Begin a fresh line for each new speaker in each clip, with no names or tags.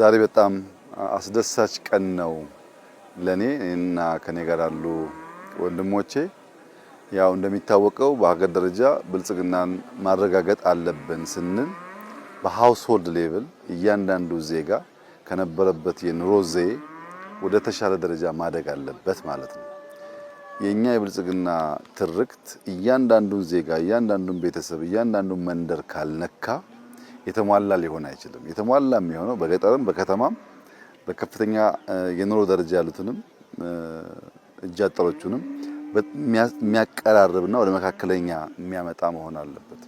ዛሬ በጣም አስደሳች ቀን ነው ለኔ እና ከኔ ጋር ያሉ ወንድሞቼ። ያው እንደሚታወቀው በሀገር ደረጃ ብልጽግናን ማረጋገጥ አለብን ስንል በሃውስሆልድ ሌቭል እያንዳንዱ ዜጋ ከነበረበት የኑሮ ዘዬ ወደ ተሻለ ደረጃ ማደግ አለበት ማለት ነው። የኛ የብልጽግና ትርክት እያንዳንዱን ዜጋ፣ እያንዳንዱን ቤተሰብ፣ እያንዳንዱን መንደር ካልነካ የተሟላ ሊሆን አይችልም። የተሟላ የሚሆነው በገጠርም በከተማም በከፍተኛ የኑሮ ደረጃ ያሉትንም እጅ አጠሮቹንም የሚያቀራርብና ወደ መካከለኛ የሚያመጣ መሆን አለበት።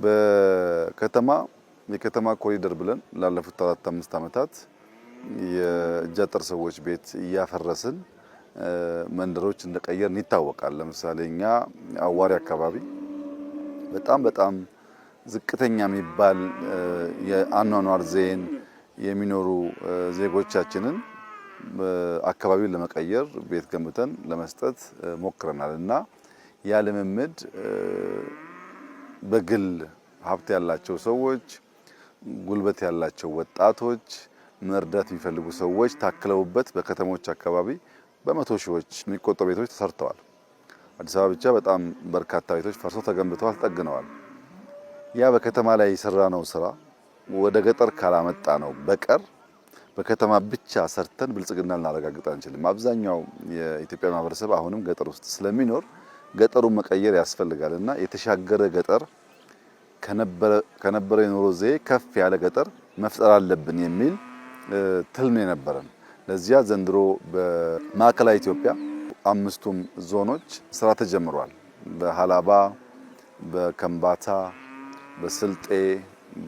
በከተማ የከተማ ኮሪደር ብለን ላለፉት 4-5 ዓመታት የእጅ አጠር ሰዎች ቤት እያፈረስን መንደሮች እንደቀየርን ይታወቃል። ለምሳሌ እኛ አዋሪ አካባቢ በጣም ዝቅተኛ የሚባል የአኗኗር ዘይን የሚኖሩ ዜጎቻችንን አካባቢውን ለመቀየር ቤት ገንብተን ለመስጠት ሞክረናል እና ያ ልምምድ በግል ሀብት ያላቸው ሰዎች፣ ጉልበት ያላቸው ወጣቶች፣ መርዳት የሚፈልጉ ሰዎች ታክለውበት በከተሞች አካባቢ በመቶ ሺዎች የሚቆጠሩ ቤቶች ተሰርተዋል። አዲስ አበባ ብቻ በጣም በርካታ ቤቶች ፈርሶ ተገንብተዋል፣ ተጠግነዋል። ያ በከተማ ላይ የሰራነው ስራ ወደ ገጠር ካላመጣ ነው በቀር በከተማ ብቻ ሰርተን ብልጽግና ልናረጋግጥ አንችልም። አብዛኛው የኢትዮጵያ ማህበረሰብ አሁንም ገጠር ውስጥ ስለሚኖር ገጠሩን መቀየር ያስፈልጋልና የተሻገረ ገጠር ከነበረ የኑሮ ዘዬ ከፍ ያለ ገጠር መፍጠር አለብን የሚል ትልም የነበረን። ለዚያ ዘንድሮ በማዕከላዊ ኢትዮጵያ 5ቱም ዞኖች ስራ ተጀምሯል። በሃላባ፣ በከምባታ፣ በስልጤ፣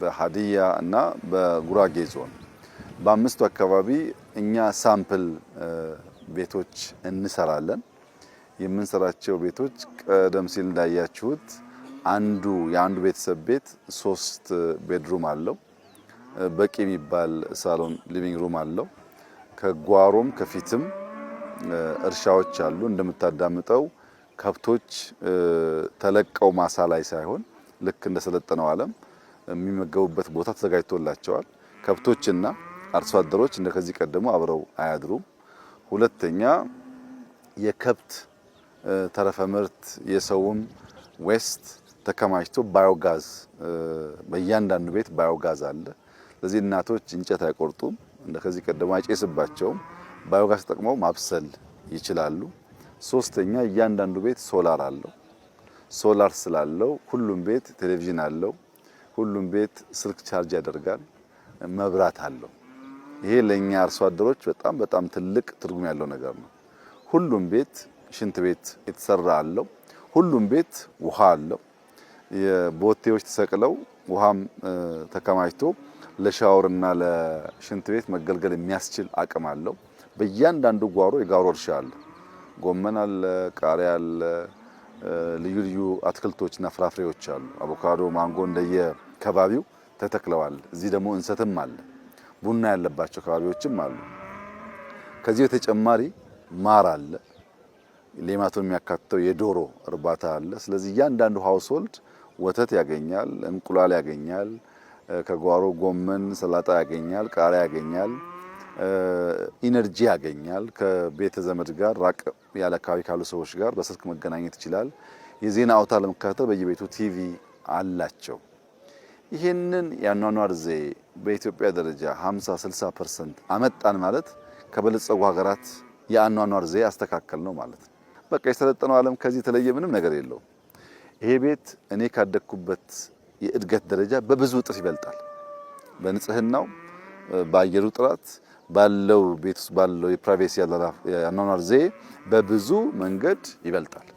በሃዲያ እና በጉራጌ ዞን በአምስቱ አካባቢ እኛ ሳምፕል ቤቶች እንሰራለን። የምንሰራቸው ቤቶች ቀደም ሲል እንዳያችሁት የአንዱ ቤተሰብ ቤት 3 ቤድሩም አለው። በቂ የሚባል ሳሎን ሊቪንግ ሩም አለው። ከጓሮም ከፊትም እርሻዎች አሉ። እንደምታዳምጠው ከብቶች ተለቀው ማሳ ላይ ሳይሆን ልክ እንደሰለጠነው ዓለም የሚመገቡበት ቦታ ተዘጋጅቶላቸዋል። ከብቶችና አርሶ አደሮች እንደከዚህ ቀደሙ አብረው አያድሩም። ሁለተኛ የከብት ተረፈ ምርት የሰውም ዌስት ተከማችቶ ባዮጋዝ በእያንዳንዱ ቤት ባዮጋዝ አለ። ስለዚህ እናቶች እንጨት አይቆርጡም፣ እንደከዚህ ቀደሙ አይጨስባቸውም። ባዮጋዝ ተጠቅመው ማብሰል ይችላሉ። ሶስተኛ እያንዳንዱ ቤት ሶላር አለው። ሶላር ስላለው ሁሉም ቤት ቴሌቪዥን አለው። ሁሉም ቤት ስልክ ቻርጅ ያደርጋል፣ መብራት አለው። ይሄ ለኛ አርሶ አደሮች በጣም ትልቅ ትርጉም ያለው ነገር ነው። ሁሉም ቤት ሽንት ቤት የተሰራ አለው። ሁሉም ቤት ውሃ አለው። የቦቴዎች ተሰቅለው ውሃም ተከማችቶ ለሻወርና ለሽንት ቤት መገልገል የሚያስችል አቅም አለው። በእያንዳንዱ ጓሮ የጓሮ እርሻ አለ። ጎመን አለ፣ ቃሪያ አለ፣ ልዩ አትክልቶችና ፍራፍሬዎች አሉ። አቮካዶ፣ ማንጎ እንደየ ከባቢው ተተክለዋል። እዚህ ደግሞ እንሰትም አለ። ቡና ያለባቸው ከባቢዎችም አሉ። ከዚህ በተጨማሪ ማር አለ። ሌማቱን የሚያካትተው የዶሮ እርባታ አለ። ስለዚህ እያንዳንዱ ሃውስሆልድ ወተት ያገኛል፣ እንቁላል ያገኛል፣ ከጓሮ ጎመን፣ ሰላጣ ያገኛል፣ ቃሪያ ያገኛል፣ ኢነርጂ ያገኛል። ከቤተ ዘመድ ጋር ራቅ ያለ አካባቢ ካሉ ሰዎች ጋር በስልክ መገናኘት ይችላል። የዜና አውታር ለመከታተል በየቤቱ ቲቪ አላቸው። ይህንን የአኗኗር ዘዬ በኢትዮጵያ ደረጃ 50-60% አመጣን ማለት ከበለጸጉ ሀገራት የአኗኗር ዘዬ አስተካከል ነው ማለት ነው። በቃ የሰለጠነው ዓለም ከዚህ የተለየ ምንም ነገር የለውም። ይሄ ቤት እኔ ካደግኩበት የእድገት ደረጃ በብዙ እጥፍ ይበልጣል። በንጽህናው፣ በአየሩ ጥራት ባለው ቤት ውስጥ ባለው የፕራይቬሲ የአኗኗር ዘዬ በብዙ መንገድ ይበልጣል።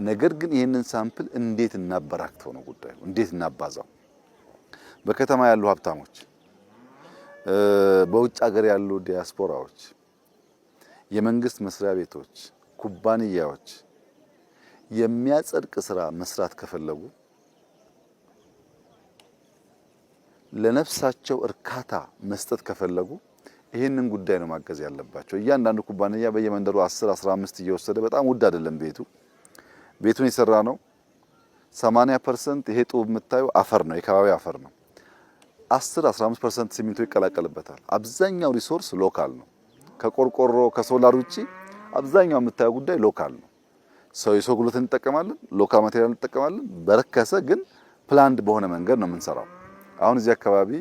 ነገር ግን ይህንን ሳምፕል እንዴት እናበራክተው ነው ጉዳዩ፣ እንዴት እናባዛው። በከተማ ያሉ ሀብታሞች፣ በውጭ ሀገር ያሉ ዲያስፖራዎች፣ የመንግስት መስሪያ ቤቶች፣ ኩባንያዎች የሚያጸድቅ ስራ መስራት ከፈለጉ ለነፍሳቸው እርካታ መስጠት ከፈለጉ ይህንን ጉዳይ ነው ማገዝ ያለባቸው። እያንዳንዱ ኩባንያ በየመንደሩ 10-15 እየወሰደ በጣም ውድ አይደለም ቤቱን የሰራ ነው 80% ይሄ ጡብ የምታዩ አፈር ነው፣ የከባቢ አፈር ነው። 10-15% ሲሚንቶ ይቀላቀልበታል። አብዛኛው ሪሶርስ ሎካል ነው። ከቆርቆሮ ከሶላር ውጪ አብዛኛው የምታየው ጉዳይ ሎካል ነው። ሰው የሰው ጉልበት እንጠቀማለን፣ ሎካል ማቴሪያል እንጠቀማለን። በረከሰ ግን ፕላንድ በሆነ መንገድ ነው የምንሰራው። አሁን እዚህ አካባቢ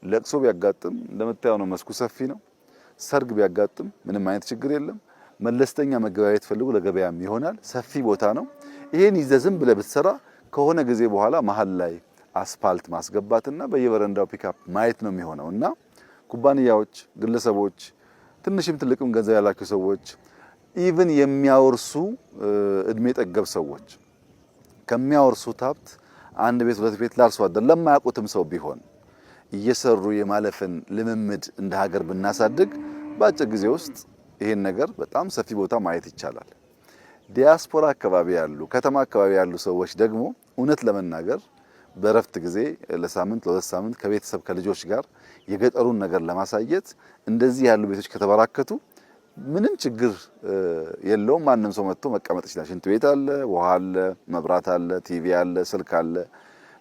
ለቅሶ ቢያጋጥም እንደምታየው ነው፣ መስኩ ሰፊ ነው። ሰርግ ቢያጋጥም ምንም አይነት ችግር የለም። መለስተኛ መገበያየት ፈልጉ ለገበያም ይሆናል። ሰፊ ቦታ ነው። ይሄን ይዘህ ዝም ብለህ ብትሰራ ከሆነ ጊዜ በኋላ መሀል ላይ አስፋልት ማስገባትና በየበረንዳው ፒካፕ ማየት ነው የሚሆነው እና ኩባንያዎች፣ ግለሰቦች፣ ትንሽም ትልቅም ገንዘብ ያላቸው ሰዎች ኢቭን የሚያወርሱ እድሜ ጠገብ ሰዎች ከሚያወርሱት ሀብት አንድ ቤት ሁለት ቤት ላርሶ አደር ለማያውቁትም ሰው ቢሆን እየሰሩ የማለፍን ልምምድ እንደ ሀገር ብናሳድግ በአጭር ጊዜ ውስጥ ይሄን ነገር በጣም ሰፊ ቦታ ማየት ይቻላል። ዲያስፖራ አካባቢ ያሉ ከተማ አካባቢ ያሉ ሰዎች ደግሞ እውነት ለመናገር በረፍት ጊዜ ለሳምንት ለሁለት ሳምንት ከቤተሰብ ከልጆች ጋር የገጠሩን ነገር ለማሳየት እንደዚህ ያሉ ቤቶች ከተበራከቱ ምንም ችግር የለውም። ማንም ሰው መጥቶ መቀመጥ ይችላል። ሽንት ቤት አለ፣ ውሃ አለ፣ መብራት አለ፣ ቲቪ አለ፣ ስልክ አለ።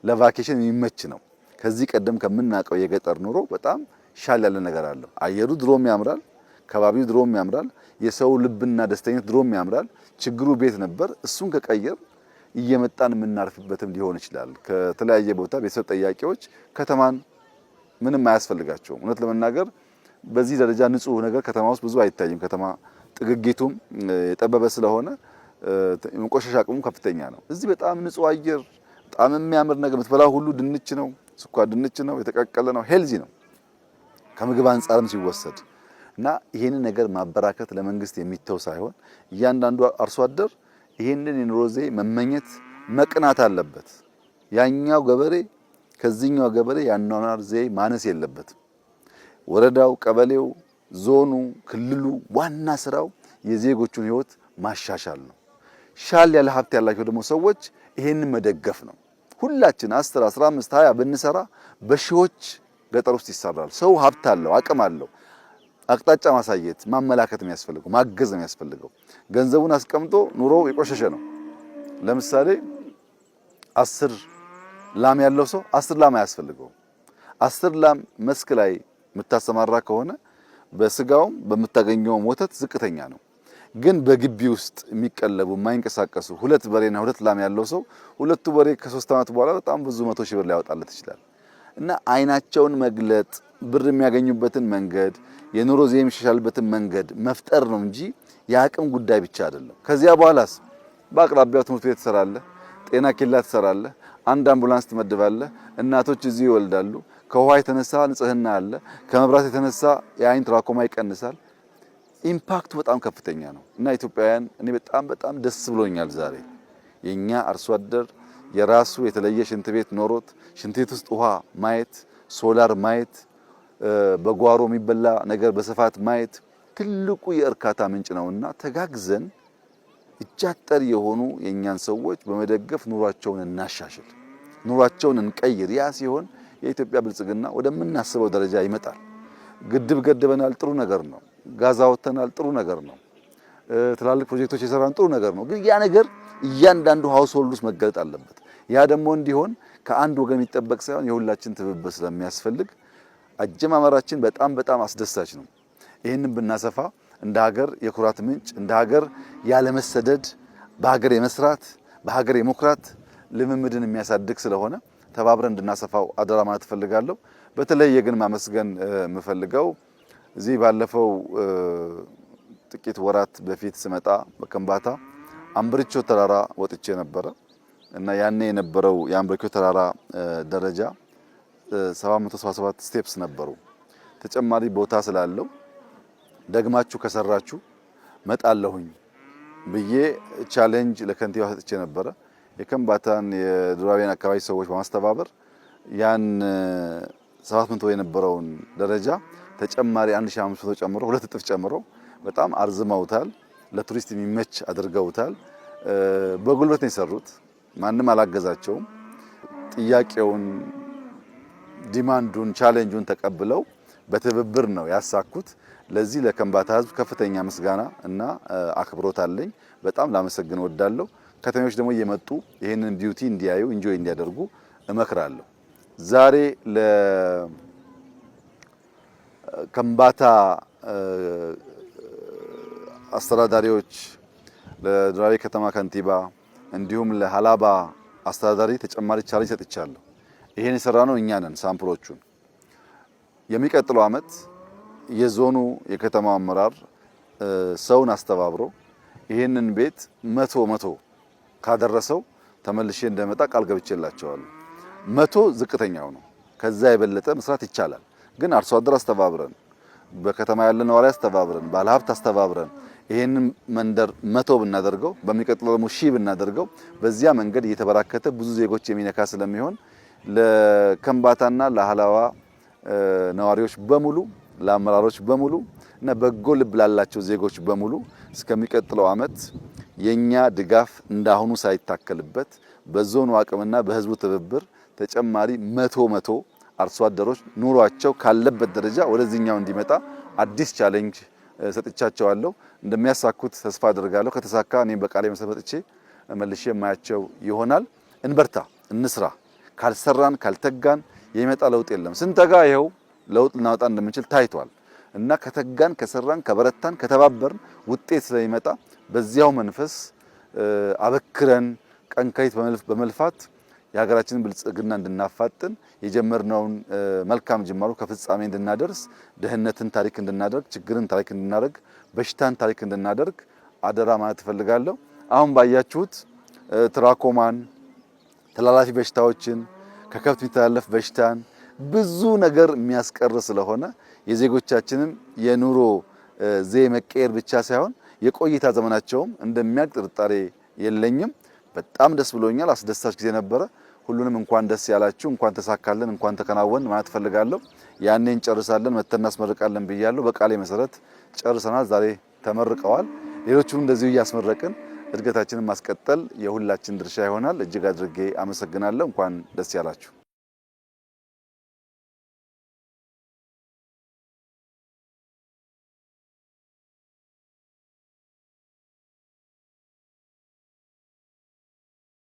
ለቫኬሽን የሚመች ነው። ከዚህ ቀደም ከምናውቀው የገጠር ኑሮ በጣም ሻል ያለ ነገር አለው። አየሩ ድሮም ያምራል፣ ከባቢው ድሮም ያምራል፣ የሰው ልብና ደስተኝነት ድሮም ያምራል። ችግሩ ቤት ነበር። እሱን ከቀየር እየመጣን የምናርፍበትም ሊሆን ይችላል። ከተለያየ ቦታ ቤተሰብ ጠያቂዎች ከተማን ምንም አያስፈልጋቸውም። እውነት ለመናገር በዚህ ደረጃ ንጹህ ነገር ከተማ ውስጥ ብዙ አይታይም። ከተማ ጥግጊቱም የጠበበ ስለሆነ የመቆሸሽ አቅሙ ከፍተኛ ነው። እዚህ በጣም ንጹህ አየር፣ በጣም የሚያምር ነገር የምትበላው ሁሉ ድንች ነው፣ ስኳር ድንች ነው፣ የተቀቀለ ነው፣ ሄልዚ ነው ከምግብ አንጻርም ሲወሰድ እና ይሄንን ነገር ማበራከት ለመንግስት የሚተው ሳይሆን እያንዳንዱ አርሶ አደር ይሄንን የኑሮ ዘዬ መመኘት መቅናት አለበት። ያኛው ገበሬ ከዚህኛው ገበሬ ያኗኗር ዘዬ ማነስ የለበትም። ወረዳው፣ ቀበሌው፣ ዞኑ፣ ክልሉ ዋና ስራው የዜጎቹን ህይወት ማሻሻል ነው። ሻል ያለ ሀብት ያላቸው ደግሞ ሰዎች ይሄንን መደገፍ ነው። ሁላችን 10፣ 15፣ 20 ብንሰራ በሺዎች ገጠር ውስጥ ይሰራል። ሰው ሀብት አለው፣ አቅም አለው። አቅጣጫ ማሳየት ማመላከት የሚያስፈልገው ማገዝ የሚያስፈልገው። ገንዘቡን አስቀምጦ ኑሮ የቆሸሸ ነው። ለምሳሌ 10 ላም ያለው ሰው 10 ላም አያስፈልገው። 10 ላም መስክ ላይ የምታሰማራ ከሆነ በስጋውም በምታገኘውም ወተት ዝቅተኛ ነው። ግን በግቢ ውስጥ የሚቀለቡ የማይንቀሳቀሱ 2 በሬና 2 ላም ያለው ሰው ሁለቱ በሬ ከ3 ዓመት በኋላ በጣም ብዙ 100 ሺህ ብር ሊያወጣለት ይችላል። እና አይናቸውን መግለጥ ብር የሚያገኙበትን መንገድ የኑሮ ዘዬ የሚሻሻልበትን መንገድ መፍጠር ነው እንጂ የአቅም ጉዳይ ብቻ አይደለም። ከዚያ በኋላስ በአቅራቢያው ትምህርት ቤት ትሰራለህ፣ ጤና ኬላ ትሰራለህ፣ አንድ አምቡላንስ ትመድባለህ፣ እናቶች እዚህ ይወልዳሉ። ከውሃ የተነሳ ንጽህና አለ፣ ከመብራት የተነሳ የአይን ትራኮማ ይቀንሳል። ኢምፓክቱ በጣም ከፍተኛ ነው እና ኢትዮጵያውያን እኔ በጣም ደስ ብሎኛል ዛሬ የኛ አርሶ አደር የራሱ የተለየ ሽንት ቤት ኖሮት ሽንት ቤት ውስጥ ውሃ ማየት፣ ሶላር ማየት፣ በጓሮ የሚበላ ነገር በስፋት ማየት ትልቁ የእርካታ ምንጭ ነውና ተጋግዘን እጃጠር የሆኑ የኛን ሰዎች በመደገፍ ኑሯቸውን እናሻሽል፣ ኑሯቸውን እንቀይር። ያ ሲሆን የኢትዮጵያ ብልጽግና ወደምናስበው ደረጃ ይመጣል። ግድብ ገድበናል፣ ጥሩ ነገር ነው። ጋዛ ወጥተናል፣ ጥሩ ነገር ነው። ትላልቅ ፕሮጀክቶች የሰራን ጥሩ ነገር ነው። ግን ያ ነገር እያንዳንዱ ሃውስሆልድ ውስጥ መገለጥ አለበት። ያ ደግሞ እንዲሆን ከአንድ ወገን የሚጠበቅ ሳይሆን የሁላችን ትብብር ስለሚያስፈልግ አጀማመራችን በጣም አስደሳች ነው። ይህንን ብናሰፋ እንደ ሀገር የኩራት ምንጭ፣ እንደ ሀገር ያለመሰደድ፣ በሀገር የመስራት በሀገር የመኩራት ልምምድን የሚያሳድግ ስለሆነ ተባብረን እንድናሰፋው አደራ ማለት እፈልጋለሁ። በተለይ ግን ማመስገን የምፈልገው እዚህ ባለፈው ጥቂት ወራት በፊት ስመጣ በከምባታ አምብርቾ ተራራ ወጥቼ ነበረ እና ያኔ የነበረው የአምብርቾ ተራራ ደረጃ 777 ስቴፕስ ነበሩ። ተጨማሪ ቦታ ስላለው ደግማችሁ ከሰራችሁ መጣለሁኝ ብዬ ቻሌንጅ ለከንቲባ ሰጥቼ ነበረ። የከምባታን የዱራቤን አካባቢ ሰዎች በማስተባበር ያን 700 የነበረውን ደረጃ ተጨማሪ 1500 ጨምሮ 2 እጥፍ ጨምሮ በጣም አርዝመውታል። ለቱሪስት የሚመች አድርገውታል። በጉልበት ነው የሰሩት። ማንም አላገዛቸውም። ጥያቄውን፣ ዲማንዱን፣ ቻሌንጁን ተቀብለው በትብብር ነው ያሳኩት። ለዚህ ለከምባታ ሕዝብ ከፍተኛ ምስጋና እና አክብሮት አለኝ። በጣም ላመሰግን ወዳለሁ። ከተሞች ደግሞ እየመጡ ይሄንን ቢዩቲ እንዲያዩ ኢንጆይ እንዲያደርጉ እመክራለሁ። ዛሬ ለከምባታ አስተዳዳሪዎች ለድራቤ ከተማ ከንቲባ እንዲሁም ለሃላባ አስተዳዳሪ ተጨማሪ ቻሌንጅ ሰጥቻለሁ። ይሄን የሰራነው እኛ ነን። ሳምፕሎቹን የሚቀጥለው ዓመት የዞኑ የከተማው አመራር ሰውን አስተባብሮ ይሄንን ቤት መቶ ካደረሰው ተመልሼ እንደመጣ ቃል ገብቼላቸዋለሁ። 100 ዝቅተኛው ነው። ከዛ የበለጠ መስራት ይቻላል። ግን አርሶ አደር አስተባብረን፣ በከተማ ያለ ነዋሪ አስተባብረን፣ ባለሀብት አስተባብረን ይሄንን መንደር 100 ብናደርገው በሚቀጥለው ደግሞ 1000 ብናደርገው በዚያ መንገድ እየተበራከተ ብዙ ዜጎች የሚነካ ስለሚሆን ለከምባታና ለሃላዋ ነዋሪዎች በሙሉ ለአመራሮች በሙሉ እና በጎ ልብ ላላቸው ዜጎች በሙሉ እስከሚቀጥለው ዓመት የኛ ድጋፍ እንዳሁኑ ሳይታከልበት በዞኑ አቅምና በህዝቡ ትብብር ተጨማሪ 100 አርሶ አደሮች ኑሯቸው ካለበት ደረጃ ወደዚህኛው እንዲመጣ አዲስ ቻሌንጅ ሰጥቻቸዋለሁ። እንደሚያሳኩት ተስፋ አደርጋለሁ። ከተሳካ እኔም በቃሌ መሰረትቼ መልሼ የማያቸው ይሆናል። እንበርታ፣ እንስራ። ካልሰራን ካልተጋን የሚመጣ ለውጥ የለም። ስንተጋ ይኸው ለውጥ ልናወጣ እንደምንችል ታይቷል እና ከተጋን፣ ከሰራን፣ ከበረታን፣ ከተባበርን ውጤት ስለሚመጣ በዚያው መንፈስ አበክረን ቀንከይት በመልፋት የሀገራችንን ብልጽግና እንድናፋጥን የጀመርነውን መልካም ጅማሮ ከፍጻሜ እንድናደርስ ድህነትን ታሪክ እንድናደርግ፣ ችግርን ታሪክ እንድናደርግ፣ በሽታን ታሪክ እንድናደርግ አደራ ማለት እፈልጋለሁ። አሁን ባያችሁት ትራኮማን፣ ተላላፊ በሽታዎችን፣ ከከብት የሚተላለፍ በሽታን ብዙ ነገር የሚያስቀር ስለሆነ የዜጎቻችንን የኑሮ ዘዬ መቀየር ብቻ ሳይሆን የቆይታ ዘመናቸውም እንደሚያልቅ ጥርጣሬ የለኝም። በጣም ደስ ብሎኛል። አስደሳች ጊዜ ነበረ። ሁሉንም እንኳን ደስ ያላችሁ፣ እንኳን ተሳካለን፣ እንኳን ተከናወን ማለት ፈልጋለሁ። ያኔ እንጨርሳለን መተን እናስመርቃለን ብያለሁ። በቃሌ መሰረት ጨርሰናል። ዛሬ ተመርቀዋል። ሌሎቹም እንደዚሁ እያስመረቅን እድገታችንን ማስቀጠል የሁላችን ድርሻ ይሆናል። እጅግ አድርጌ አመሰግናለሁ። እንኳን ደስ ያላችሁ።